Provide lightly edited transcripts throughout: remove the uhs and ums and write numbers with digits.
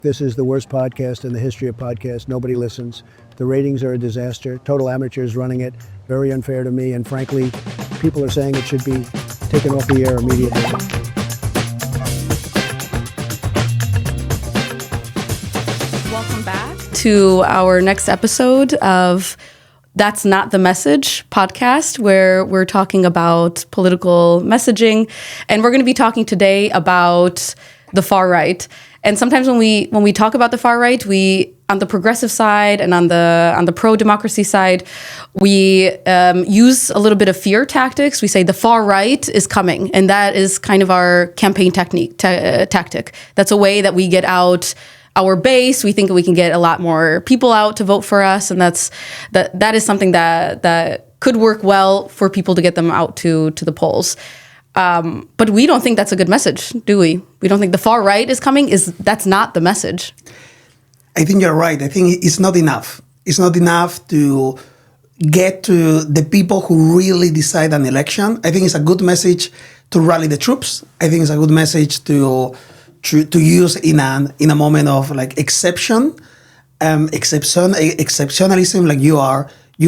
This is the worst podcast in the history of podcasts. Nobody listens. The ratings are a disaster. Total amateurs running it. Very unfair to me. And frankly, people are saying it should be taken off the air immediately. Welcome back to our next episode of That's Not the Message podcast, where we're talking about political messaging. And we're going to be talking today about the far right. And sometimes when we talk about the far right, we on the progressive side and on the pro-democracy side, we use a little bit of fear tactics. We say the far right is coming, and that is kind of our campaign tactic. That's a way that we get out our base. We think we can get a lot more people out to vote for us, and that is something that could work well for people to get them out to the polls. But we don't think that's a good message, do we? We don't think the far right is coming. That's not the message. I think you're right. I think it's not enough. It's not enough to get to the people who really decide an election. I think it's a good message to rally the troops. I think it's a good message to use in a moment of like exceptionalism. Like you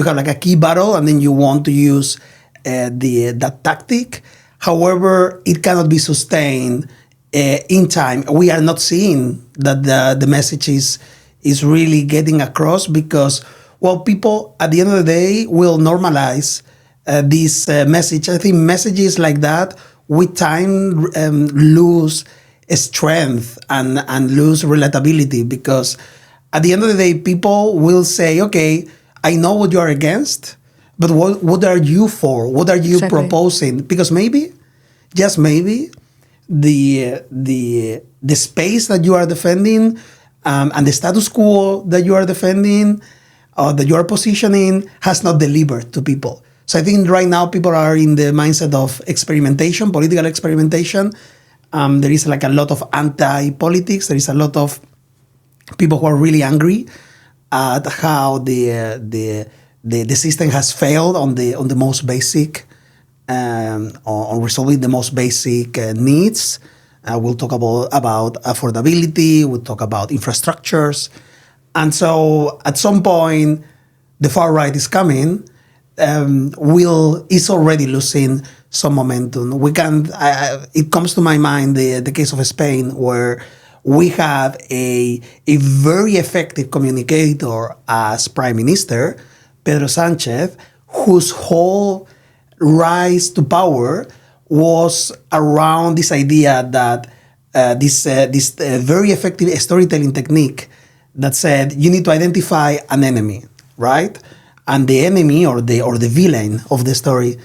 have like a key battle, and then you want to use that tactic. However, it cannot be sustained in time. We are not seeing that the message is really getting across because, well, people at the end of the day will normalize this message. I think messages like that with time lose strength and lose relatability, because at the end of the day, people will say, okay, I know what you are against, but what are you for? What are you proposing? Because maybe, just maybe, the space that you are defending and the status quo that you are defending or that you are positioning has not delivered to people. So I think right now people are in the mindset of experimentation, political experimentation. There is like a lot of anti-politics. There is a lot of people who are really angry at how the system has failed on the most basic, on resolving the most basic needs. We'll talk about affordability. We'll talk about infrastructures, and so at some point, the far right is coming. Is already losing some momentum. It comes to my mind the case of Spain, where we have a very effective communicator as Prime Minister, Pedro Sánchez, whose whole rise to power was around this idea that this very effective storytelling technique that said you need to identify an enemy, right? And the enemy or the villain of the story,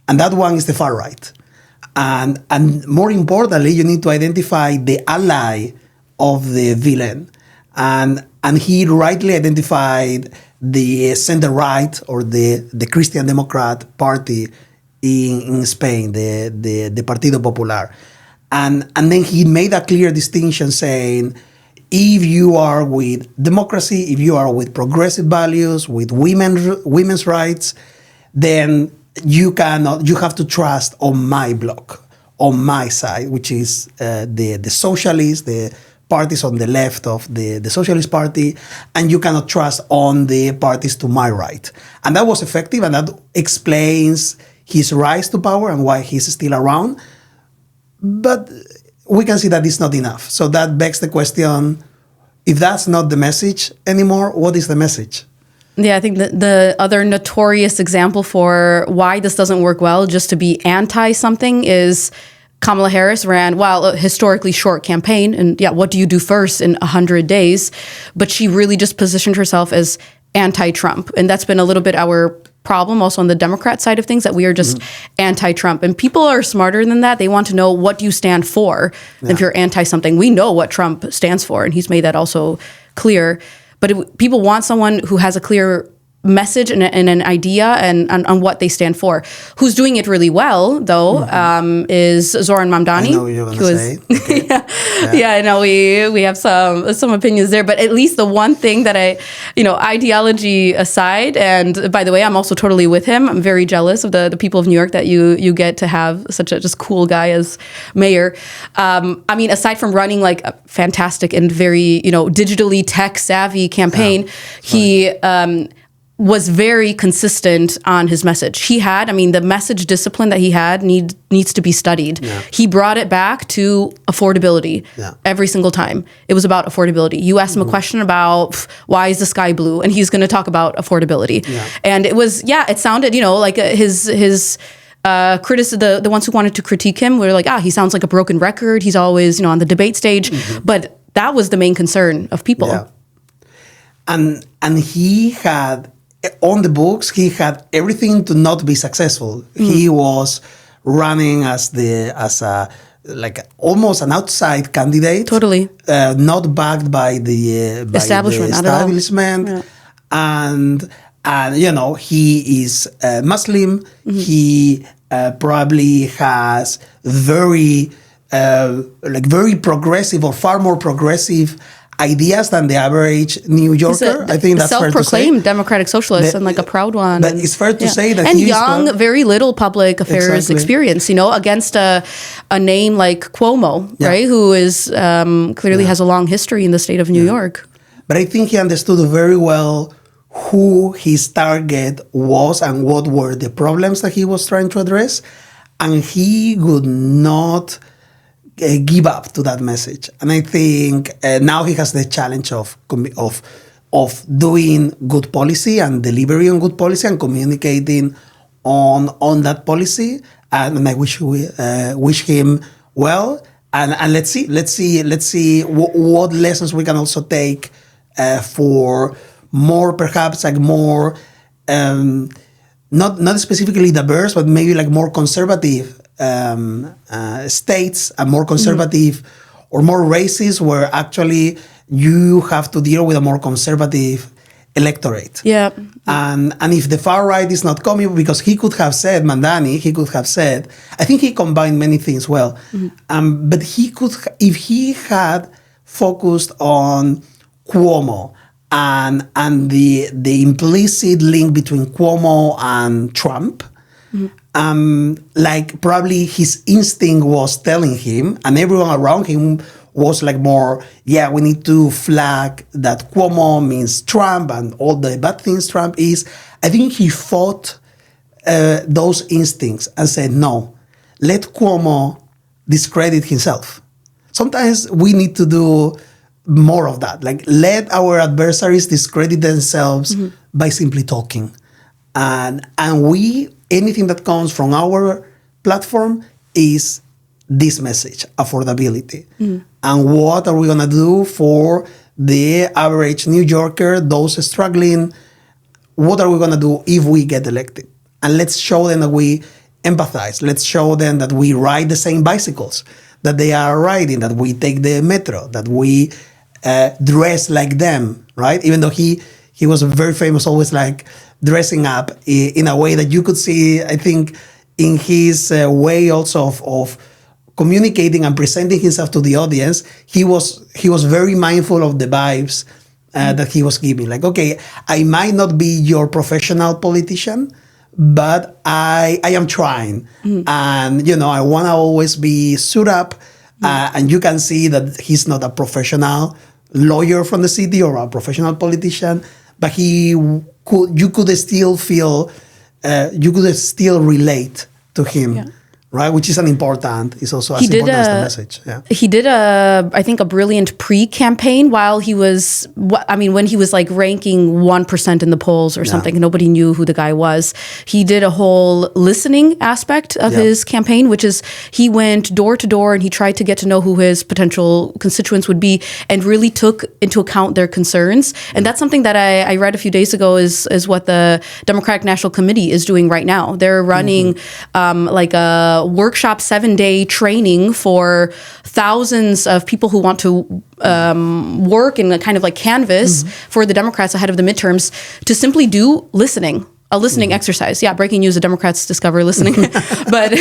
and that one is the far right. And more importantly, you need to identify the ally of the villain. And he rightly identified the center right or the Christian Democrat Party in Spain, the Partido Popular. And then he made a clear distinction saying, if you are with democracy, if you are with progressive values, with women's rights, then you have to trust on my bloc, on my side, which is the socialists, the parties on the left of the Socialist Party, and you cannot trust on the parties to my right. And that was effective, and that explains his rise to power and why he's still around. But we can see that it's not enough. So that begs the question, if that's not the message anymore, what is the message? Yeah, I think the other notorious example for why this doesn't work well, just to be anti-something, is Kamala Harris ran, a historically short campaign. And yeah, what do you do first in 100 days? But she really just positioned herself as anti-Trump. And that's been a little bit our problem also on the Democrat side of things, that we are just anti-Trump. And people are smarter than that. They want to know, what do you stand for? Yeah. If you're anti-something, we know what Trump stands for. And he's made that also clear. But people want someone who has a clear message and an idea and on what they stand for. Who's doing it really well, though, is Zoran Mamdani. I know what you're going to say. Okay. Yeah, I know we have some opinions there, but at least the one thing that ideology aside, and by the way, I'm also totally with him. I'm very jealous of the people of New York that you get to have such a just cool guy as mayor. I mean, aside from running like a fantastic and very, digitally tech savvy campaign, he was very consistent on his message. The message discipline that he had needs to be studied. Yeah. He brought it back to affordability every single time. It was about affordability. You asked him a question about why is the sky blue, and he's going to talk about affordability. Yeah. And it was, it sounded, like his criticism, the ones who wanted to critique him were like, he sounds like a broken record. He's always, on the debate stage. But that was the main concern of people. Yeah. And he had, on the books, he had everything to not be successful. He was running as almost an outside candidate. Totally. Not backed by the establishment. Yeah. And he is Muslim. He probably has very progressive or far more progressive ideas than the average New Yorker. I think that's fair to say. Self-proclaimed democratic socialist and like a proud one. But it's fair to say that and young, very little public affairs experience. Against a name like Cuomo, right, who is clearly has a long history in the state of New York. But I think he understood very well who his target was and what were the problems that he was trying to address, and he would not give up to that message. And I think now he has the challenge of doing good policy and delivering on good policy and communicating on that policy. And I wish him well. And let's see what lessons we can also take for more, perhaps like more, not specifically diverse, but maybe like more conservative states and more conservative or more races where actually you have to deal with a more conservative electorate. Yeah. And if the far right is not coming, because he could have said, I think he combined many things well. But if he had focused on Cuomo and the implicit link between Cuomo and Trump, like probably his instinct was telling him, and everyone around him was like more, we need to flag that Cuomo means Trump and all the bad things Trump is. I think he fought those instincts and said, no, let Cuomo discredit himself. Sometimes we need to do more of that. Like let our adversaries discredit themselves by simply talking. And anything that comes from our platform is this message, affordability. And what are we going to do for the average New Yorker, those struggling? What are we going to do if we get elected? And let's show them that we empathize. Let's show them that we ride the same bicycles that they are riding, that we take the metro, that we dress like them, right? Even though he was very famous, always like dressing up in a way that you could see, I think, in his way also of communicating and presenting himself to the audience. He was very mindful of the vibes that he was giving. Like, okay, I might not be your professional politician, but I am trying. And, I want to always be suited up. And you can see that he's not a professional lawyer from the city or a professional politician, but you could still feel, you could still relate to him, right? Which is is also as important as the message. Yeah. He did I think a brilliant pre-campaign while he was, when he was like ranking 1% in the polls or something, nobody knew who the guy was. He did a whole listening aspect of his campaign, which is he went door to door and he tried to get to know who his potential constituents would be and really took into account their concerns. And that's something that I read a few days ago is what the Democratic National Committee is doing right now. They're running like a workshop 7-day training for thousands of people who want to work in a kind of like canvas for the Democrats ahead of the midterms to simply do listening. A listening exercise. Yeah, breaking news, the Democrats discover listening. But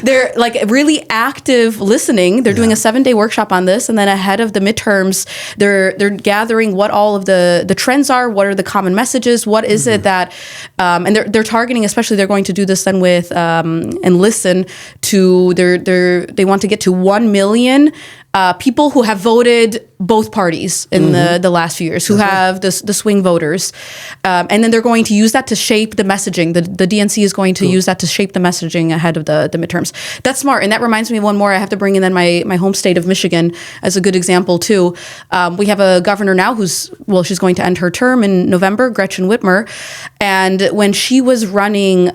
they're like really active listening. They're doing a 7-day workshop on this. And then ahead of the midterms, they're gathering what all of the trends are. What are the common messages? What is it that, and they're targeting, especially they're going to do this then with, and listen to, they want to get to 1 million people who have voted both parties in the last few years, who have the swing voters. And then they're going to use that to shape the messaging. The DNC is going to use that to shape the messaging ahead of the midterms. That's smart. And that reminds me of one more. I have to bring in then my home state of Michigan as a good example too. We have a governor now she's going to end her term in November, Gretchen Whitmer. And when she was running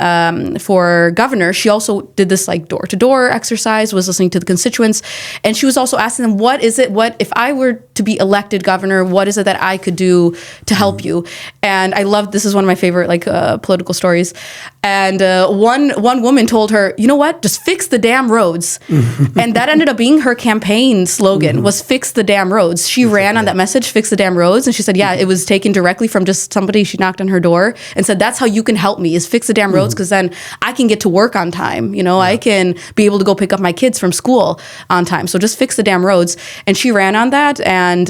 for governor, she also did this like door-to-door exercise, was listening to the constituents. And she was also asking them, what if I were to be elected governor, what is it that I could do to help you? And I love, this is one of my favorite like political stories. And one woman told her, you know what, just fix the damn roads. And that ended up being her campaign slogan, was fix the damn roads. She ran on that message, fix the damn roads. And she said, yeah, it was taken directly from just somebody, she knocked on her door and said, that's how you can help me, is fix the damn roads, because then I can get to work on time. You know, I can be able to go pick up my kids from school on time. So just fix the damn roads. And she ran on that. And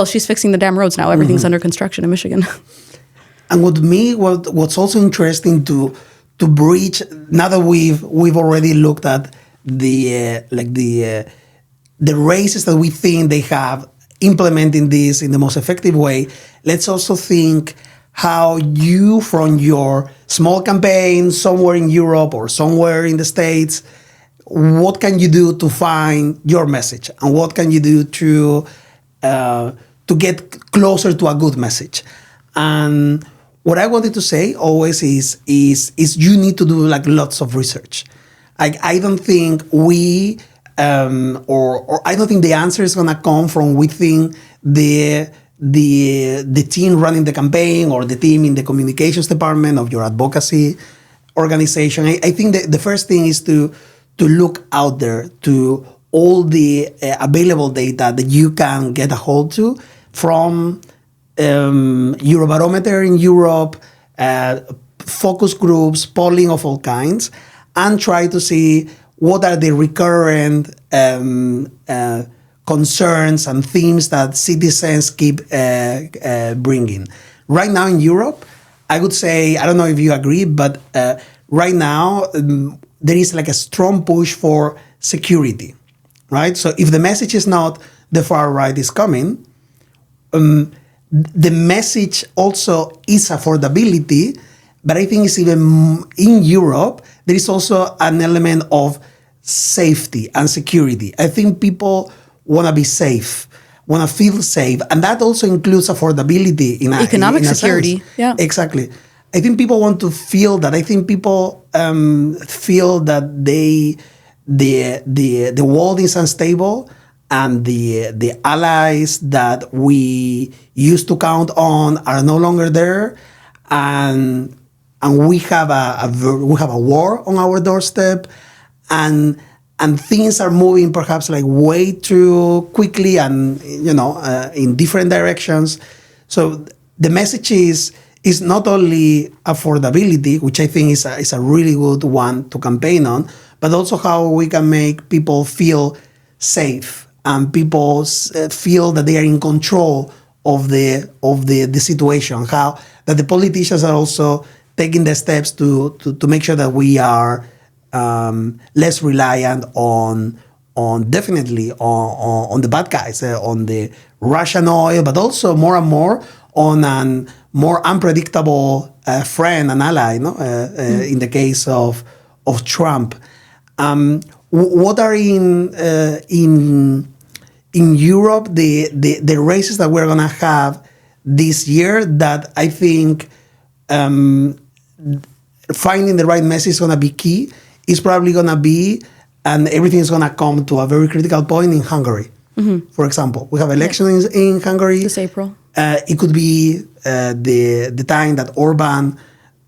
she's fixing the damn roads now. Everything's under construction in Michigan. And what's also interesting to bridge, now that we've already looked at the races that we think they have implementing this in the most effective way, let's also think how you, from your small campaign somewhere in Europe or somewhere in the States, what can you do to find your message, and what can you do to get closer to a good message? And what I wanted to say always is you need to do like lots of research. I don't think we or I don't think the answer is gonna come from within the team running the campaign or the team in the communications department of your advocacy organization. I think that the first thing is to look out there to all the available data that you can get a hold to from Eurobarometer in Europe, focus groups, polling of all kinds, and try to see what are the recurrent concerns and themes that citizens keep bringing. Right now in Europe, I would say, I don't know if you agree, but right now there is like a strong push for security, right? So if the message is not the far right is coming, the message also is affordability, but I think it's even in Europe, there is also an element of safety and security. I think people want to be safe, want to feel safe, and that also includes affordability in economic in a security. sense. Yeah, exactly. I think people want to feel that. I think people feel that the world is unstable, and the allies that we used to count on are no longer there, and we have a war on our doorstep, and things are moving perhaps like way too quickly, and in different directions. So the message is not only affordability, which I think is a really good one to campaign on, but also how we can make people feel safe and people feel that they are in control of the situation. How that the politicians are also taking the steps to make sure that we are less reliant on definitely on the bad guys, on the Russian oil, but also more and more on a more unpredictable friend and ally. In the case of Trump, what are in Europe the races that we're gonna have this year that I think finding the right message is gonna be key. Is probably gonna be, and everything is gonna come to a very critical point in Hungary. For example, we have elections in Hungary this April. It could be the time that Orban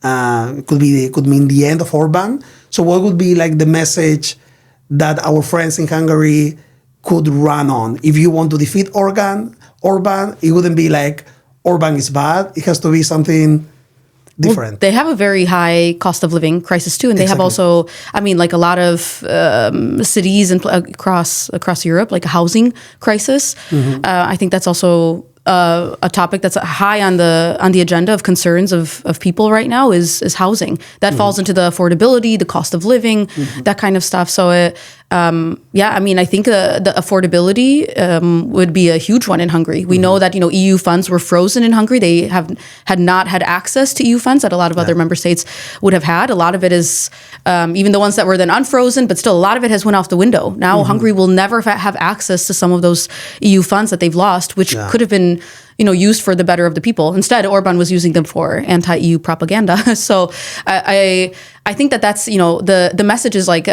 could mean the end of Orban. So what would be like the message that our friends in Hungary could run on? If you want to defeat Orban, it wouldn't be like Orban is bad. It has to be something different. Well, they have a very high cost of living crisis too, and they have also, I mean, like a lot of cities and across Europe, like a housing crisis. I think that's also a topic that's high on the agenda of concerns of people right now is housing. That falls into the affordability, the cost of living, that kind of stuff. So I mean, I think the affordability would be a huge one in Hungary. We know that EU funds were frozen in Hungary. They had not had access to EU funds that a lot of other member states would have had. A lot of it is even the ones that were then unfrozen, but still a lot of it has went out the window. Now Hungary will never have access to some of those EU funds that they've lost, which could have been used for the better of the people. Instead, Orban was using them for anti-EU propaganda. So I think that's the message is like.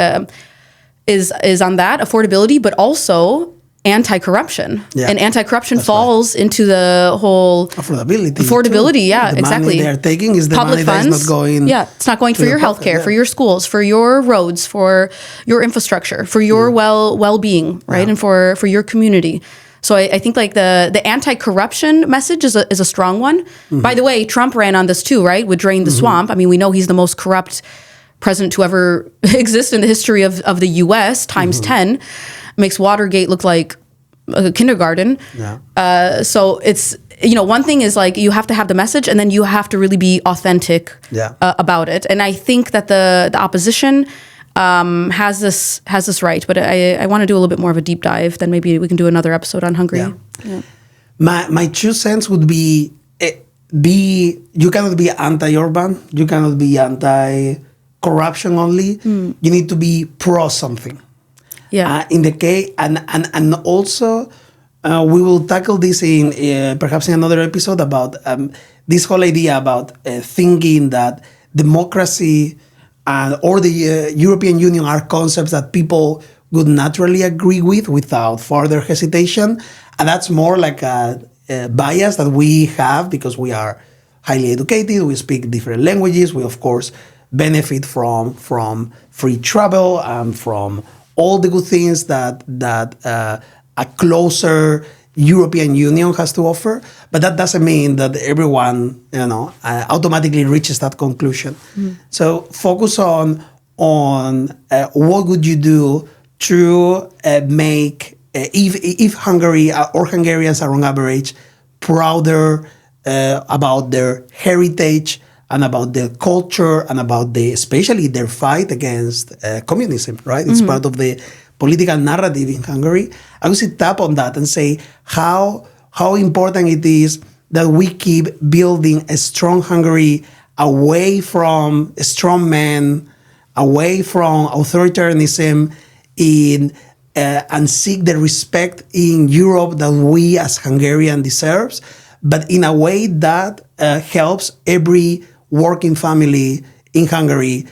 Is on that affordability, but also anti-corruption. Yeah. And anti-corruption falls into the whole affordability. Yeah, the exactly. Money they're taking is the public money funds. That's not going. Yeah, it's not going for your healthcare, for your schools, for your roads, for your infrastructure, for your well-being, right, and for your community. So I think like the anti-corruption message is a strong one. By the way, Trump ran on this too, right? With Drain the Swamp. I mean, we know he's the most corrupt president to ever exist in the history of the U.S. times 10, makes Watergate look like a kindergarten. Yeah. So it's, one thing is like you have to have the message and then you have to really be authentic about it. And I think that the opposition has this right, but I want to do a little bit more of a deep dive. Then maybe we can do another episode on Hungary. Yeah. My 2 cents would be you cannot be anti-Orban, you cannot be anti-corruption only. You need to be pro something. Yeah. In the case, and also we will tackle this in perhaps in another episode about this whole idea about thinking that democracy or the European Union are concepts that people would naturally agree with without further hesitation, and that's more like a bias that we have because we are highly educated, we speak different languages, we of course benefit from free travel and from all the good things that a closer European Union has to offer, but that doesn't mean that everyone automatically reaches that conclusion. So focus on what would you do to make if Hungary or Hungarians are on average prouder about their heritage and about their culture and about especially their fight against communism, right? It's part of the political narrative in Hungary. I would say tap on that and say how important it is that we keep building a strong Hungary away from strong men, away from authoritarianism, and seek the respect in Europe that we as Hungarian deserves, but in a way that helps every working family in Hungary,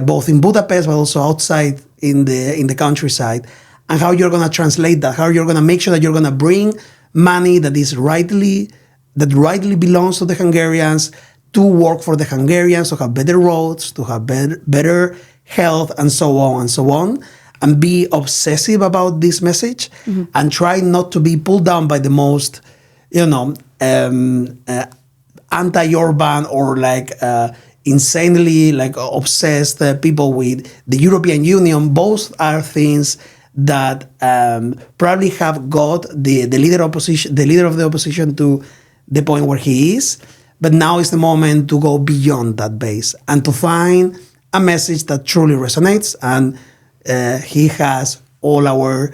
both in Budapest but also outside in the countryside, and how you're going to translate that, how you're going to make sure that you're going to bring money that rightly belongs to the Hungarians to work for the Hungarians, to have better roads, to have better health, and so on, and be obsessive about this message, and try not to be pulled down by the most, anti-Orban or insanely obsessed people with the European Union. Both are things that probably have got the leader of the opposition to the point where he is. But now is the moment to go beyond that base and to find a message that truly resonates. And he has all our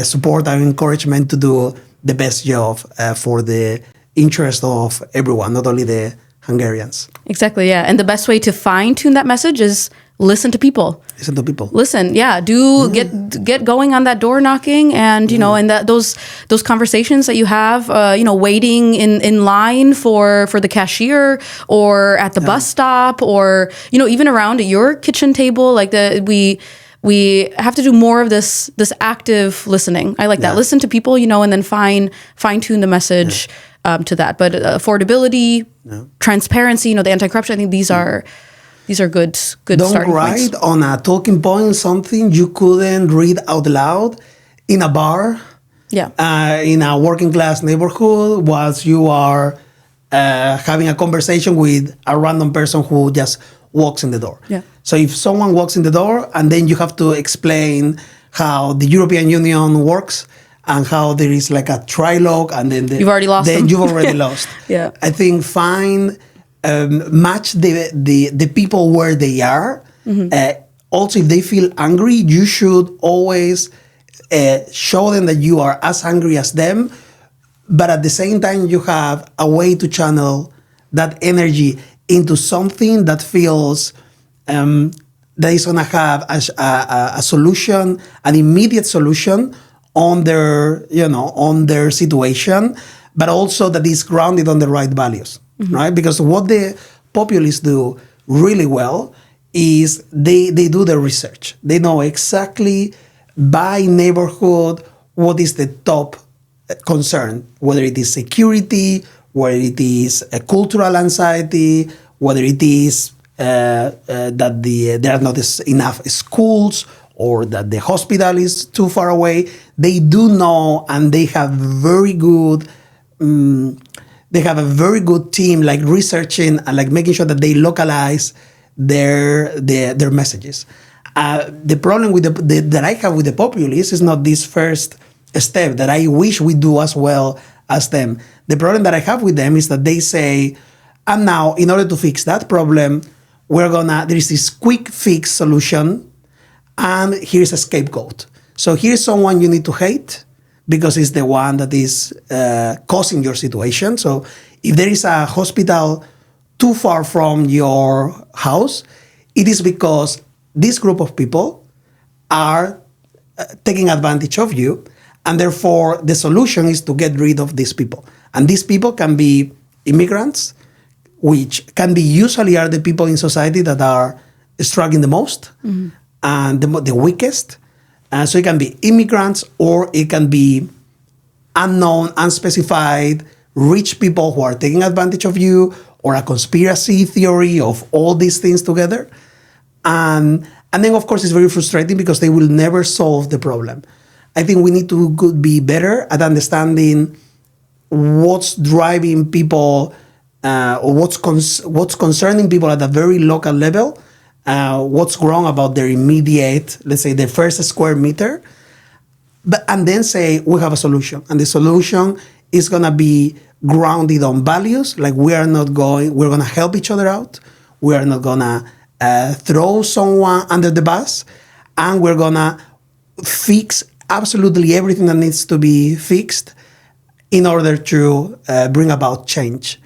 support and encouragement to do the best job for the interest of everyone, not only the Hungarians. Exactly, yeah. And the best way to fine-tune that message is listen to people. Listen to people. Listen, yeah. Get going on that door knocking, and and those conversations that you have, waiting in line for the cashier or at the bus stop, or even around at your kitchen table. We have to do more of this active listening. I like that. Listen to people, and then fine-tune the message to that. But affordability, transparency, the anti-corruption, I think these are these are good Don't starting write points. on a talking point something you couldn't read out loud in a bar, in a working class neighborhood, whilst you are having a conversation with a random person who just walks in the door. Yeah. So if someone walks in the door and then you have to explain how the European Union works and how there is like a trilogue and then You've already lost them. You've already lost. Yeah. I think match the people where they are. Also, if they feel angry, you should always show them that you are as angry as them. But at the same time, you have a way to channel that energy into something that feels that is going to have a solution, an immediate solution on their situation, but also that is grounded on the right values, right? Because what the populists do really well is they do the research. They know exactly by neighborhood what is the top concern, whether it is security, whether it is a cultural anxiety, whether it is that there are not enough schools or that the hospital is too far away. They do know, and they have very good. They have a very good team, like researching and like making sure that they localize their messages. The problem with that I have with the populists is not this first step that I wish we do as well as them. The problem that I have with them is that they say, and now in order to fix that problem, there is this quick fix solution, and here's a scapegoat. So here's someone you need to hate because it's the one that is causing your situation. So if there is a hospital too far from your house, it is because this group of people are taking advantage of you, and therefore the solution is to get rid of these people. And these people can be immigrants, which can be usually are the people in society that are struggling the most and the weakest. So it can be immigrants, or it can be unknown, unspecified, rich people who are taking advantage of you, or a conspiracy theory of all these things together. And then, of course, it's very frustrating because they will never solve the problem. I think we need to be better at understanding what's driving people, or what's concerning people at a very local level, what's wrong about their immediate, let's say, their first square meter, and then say we have a solution, and the solution is gonna be grounded on values. Like we're gonna help each other out. We are not gonna throw someone under the bus, and we're gonna fix absolutely everything that needs to be fixed in order to bring about change.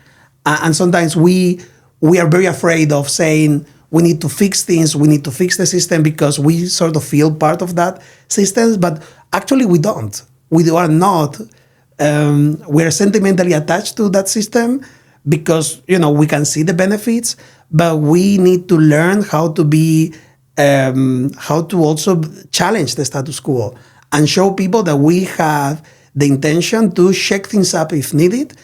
And sometimes we are very afraid of saying we need to fix things, we need to fix the system because we sort of feel part of that system, but actually we don't. We are not. We are sentimentally attached to that system because we can see the benefits, but we need to learn how to also challenge the status quo and show people that we have the intention to shake things up if needed,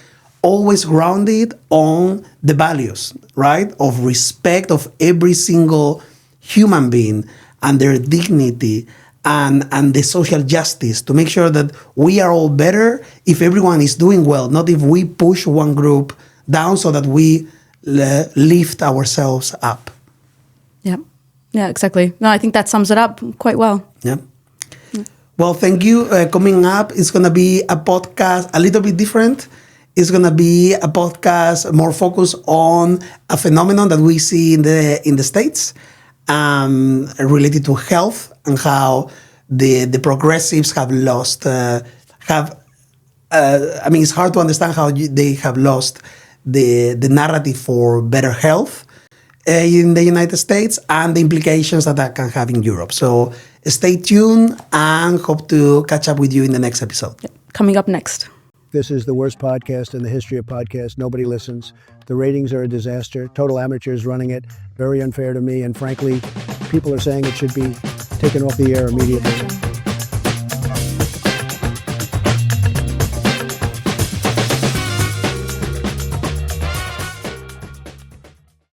always grounded on the values, right? Of respect of every single human being and their dignity and the social justice, to make sure that we are all better if everyone is doing well, not if we push one group down so that we lift ourselves up. Yeah, exactly. No, I think that sums it up quite well. Yeah. Well, thank you. Coming up, it's going to be a podcast a little bit different. It's going to be a podcast more focused on a phenomenon that we see in the States, related to health and how the progressives have lost. It's hard to understand how they have lost the narrative for better health in the United States and the implications that can have in Europe. So stay tuned and hope to catch up with you in the next episode. Coming up next. This is the worst podcast in the history of podcasts. Nobody listens. The ratings are a disaster. Total amateurs running it. Very unfair to me. And frankly, people are saying it should be taken off the air immediately.